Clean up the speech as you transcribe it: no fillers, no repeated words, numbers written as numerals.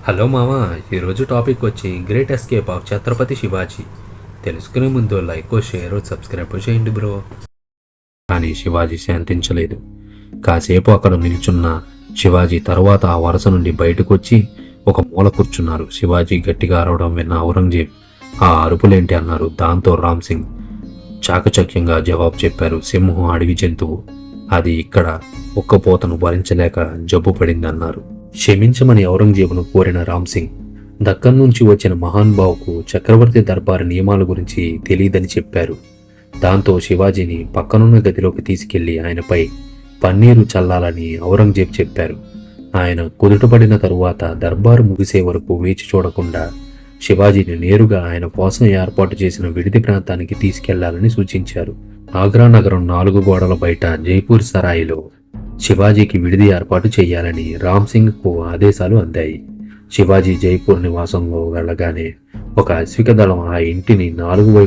Hello మామ, ఈరోజు topic వచ్చి great escape of Chhatrapati Shivaji. తెలుసుకునే ముందు లైక్ షేర్ సబ్స్క్రైబ్ చేయండి బ్రో. కానీ శివాజీ శాంతించలేదు. కాసేపు అక్కడ నిల్చున్న శివాజీ తర్వాత ఆ వరుస నుండి బయటకు వచ్చి ఒక మూల కూర్చున్నారు. శివాజీ గట్టిగా అరవడం విన్న ఔరంగజేబ్ ఆ అరుపులేంటి అన్నారు. దాంతో రామ్ సింగ్ చాకచక్యంగా జవాబు చెప్పారు. సింహం అడవి జంతువు, అది ఇక్కడ ఉక్కపోతను భరించలేక జబ్బు పడిందన్నారు. క్షమించమని ఔరంగజేబును కోరిన రామ్ సింగ్ దక్కన్ నుంచి వచ్చిన మహానుభావుకు చక్రవర్తి దర్బారు నియమాల గురించి తెలియదని చెప్పారు. దాంతో శివాజీని పక్కనున్న గదిలోకి తీసుకెళ్లి ఆయనపై పన్నీరు చల్లాలని ఔరంగజేబ్ చెప్పారు. ఆయన కుదుటపడిన తరువాత దర్బారు ముగిసే వరకు వేచి చూడకుండా శివాజీని నేరుగా ఆయన కోసం ఏర్పాటు చేసిన విడిది ప్రాంతానికి తీసుకెళ్లాలని సూచించారు. ఆగ్రా నగరం 4 గోడల బయట జైపూర్ సరాయిలో శివాజీకి విడిది ఏర్పాటు చేయాలని రామ్ సింగ్ కు ఆదేశాలు అందాయి. శివాజీ జైపూర్ నివాసంలో వెళ్ళగానే ఒక అశ్విక దళం ఆ ఇంటిని 4 వైపు